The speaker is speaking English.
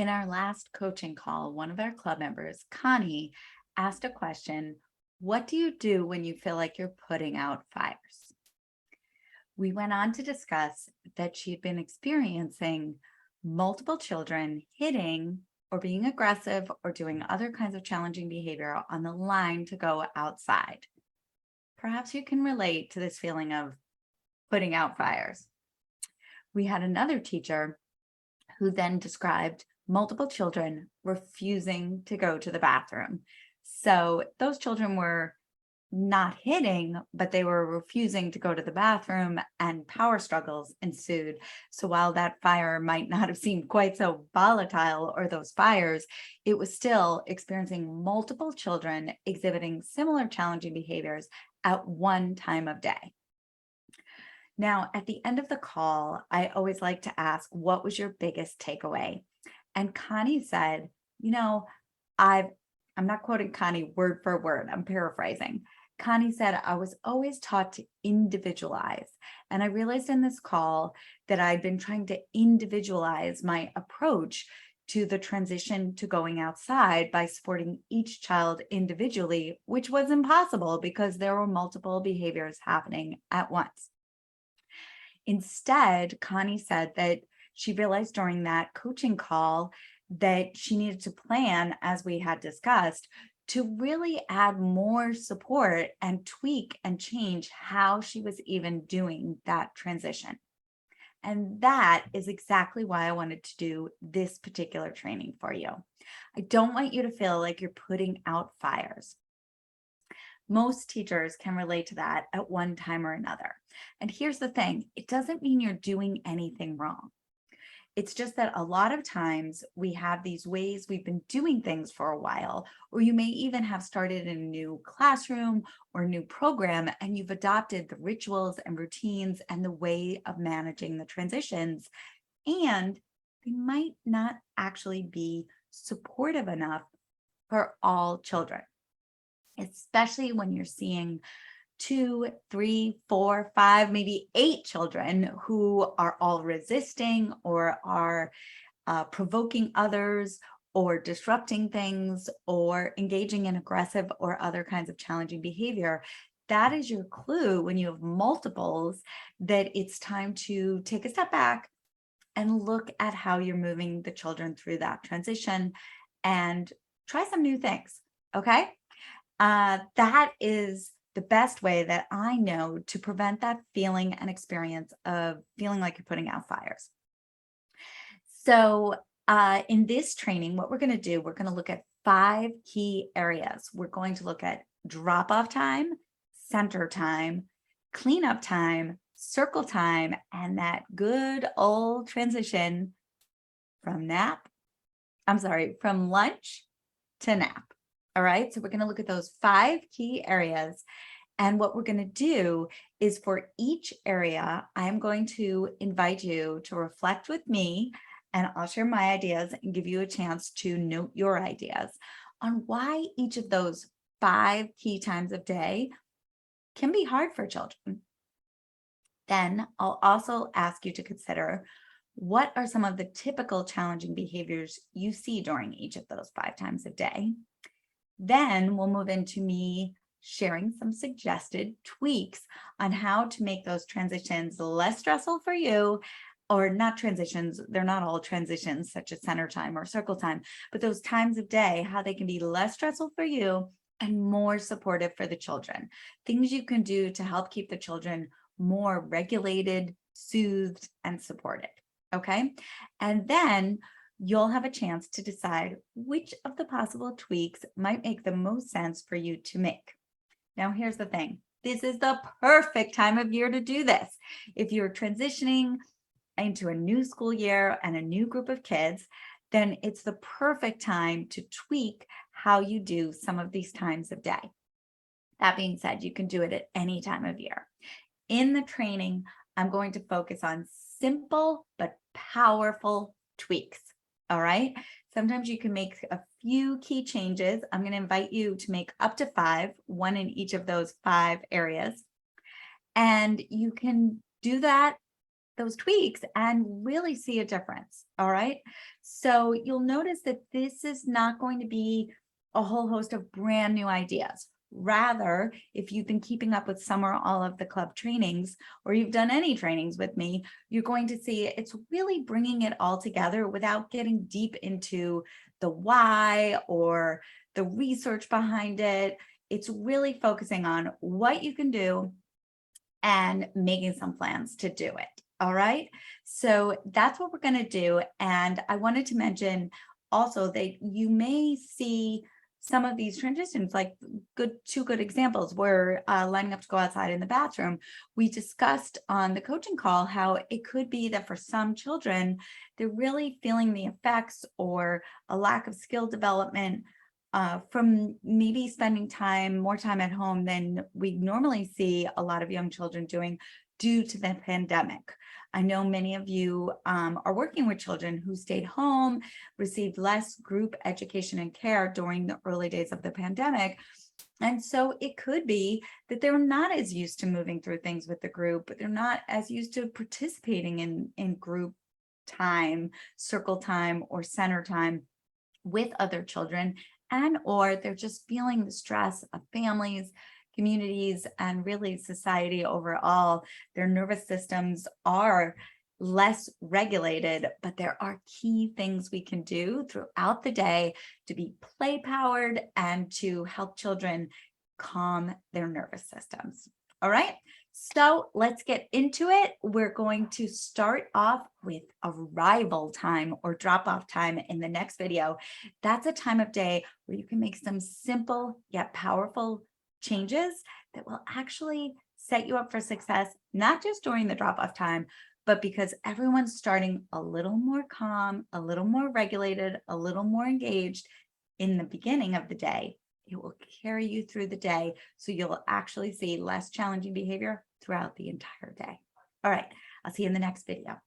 In our last coaching call, one of our club members, Connie, asked a question. What do you do when you feel like you're putting out fires? We went on to discuss that she'd been experiencing multiple children hitting or being aggressive or doing other kinds of challenging behavior on the line to go outside. Perhaps you can relate to this feeling of putting out fires. We had another teacher who then described multiple children refusing to go to the bathroom. So those children were not hitting, but they were refusing to go to the bathroom, and power struggles ensued. So while that fire might not have seemed quite so volatile, or those fires, it was still experiencing multiple children exhibiting similar challenging behaviors at one time of day. Now, at the end of the call, I always like to ask, what was your biggest takeaway? And Connie said, you know, I've, I'm not quoting Connie word for word, I'm paraphrasing. Connie said, I was always taught to individualize. And I realized in this call that I'd been trying to individualize my approach to the transition to going outside by supporting each child individually, which was impossible because there were multiple behaviors happening at once. Instead, Connie said that she realized during that coaching call that she needed to plan, as we had discussed, to really add more support and tweak and change how she was even doing that transition. And that is exactly why I wanted to do this particular training for you. I don't want you to feel like you're putting out fires. Most teachers can relate to that at one time or another. And here's the thing, it doesn't mean you're doing anything wrong. It's just that a lot of times we have these ways we've been doing things for a while, or you may even have started in a new classroom or new program, and you've adopted the rituals and routines and the way of managing the transitions, and they might not actually be supportive enough for all children, especially when you're seeing 2, 3, 4, 5, maybe 8 children who are all resisting or are provoking others or disrupting things or engaging in aggressive or other kinds of challenging behavior. That is your clue when you have multiples that it's time to take a step back and look at how you're moving the children through that transition and try some new things. Okay. That is the best way that I know to prevent that feeling and experience of feeling like you're putting out fires. So in this training, what we're going to do, we're going to look at 5 key areas. We're going to look at drop-off time, center time, cleanup time, circle time, and that good old transition from lunch to nap. All right, so we're going to look at those 5 key areas. And what we're going to do is for each area, I'm going to invite you to reflect with me, and I'll share my ideas and give you a chance to note your ideas on why each of those 5 key times of day can be hard for children. Then I'll also ask you to consider, what are some of the typical challenging behaviors you see during each of those 5 times of day? Then we'll move into me sharing some suggested tweaks on how to make those transitions less stressful for you, or not transitions, they're not all transitions such as center time or circle time, but those times of day, how they can be less stressful for you and more supportive for the children. Things you can do to help keep the children more regulated, soothed, and supported. Okay. And then you'll have a chance to decide which of the possible tweaks might make the most sense for you to make. Now, here's the thing. This is the perfect time of year to do this. If you're transitioning into a new school year and a new group of kids, then it's the perfect time to tweak how you do some of these times of day. That being said, you can do it at any time of year. In the training, I'm going to focus on simple but powerful tweaks. All right. Sometimes you can make a few key changes. I'm going to invite you to make up to 5, one in each of those 5 areas. And you can do that those tweaks and really see a difference. All right. So you'll notice that this is not going to be a whole host of brand new ideas. Rather, if you've been keeping up with some or all of the club trainings, or you've done any trainings with me, you're going to see it's really bringing it all together without getting deep into the why or the research behind it. It's really focusing on what you can do and making some plans to do it. All right. So that's what we're going to do. And I wanted to mention also that you may see some of these transitions, like two good examples where lining up to go outside in the bathroom. We discussed on the coaching call how it could be that for some children, they're really feeling the effects or a lack of skill development from maybe spending more time at home than we normally see a lot of young children doing due to the pandemic. I know many of you are working with children who stayed home, received less group education and care during the early days of the pandemic. And so it could be that they're not as used to moving through things with the group, but they're not as used to participating in group time, circle time, or center time with other children, and or they're just feeling the stress of families, communities, and really society overall. Their nervous systems are less regulated, but there are key things we can do throughout the day to be play powered and to help children calm their nervous systems. All right, so let's get into it. We're going to start off with arrival time or drop off time in the next video. That's a time of day where you can make some simple yet powerful changes that will actually set you up for success, not just during the drop off time, but because everyone's starting a little more calm, a little more regulated, a little more engaged in the beginning of the day. It will carry you through the day, so you'll actually see less challenging behavior throughout the entire day. All right, I'll see you in the next video.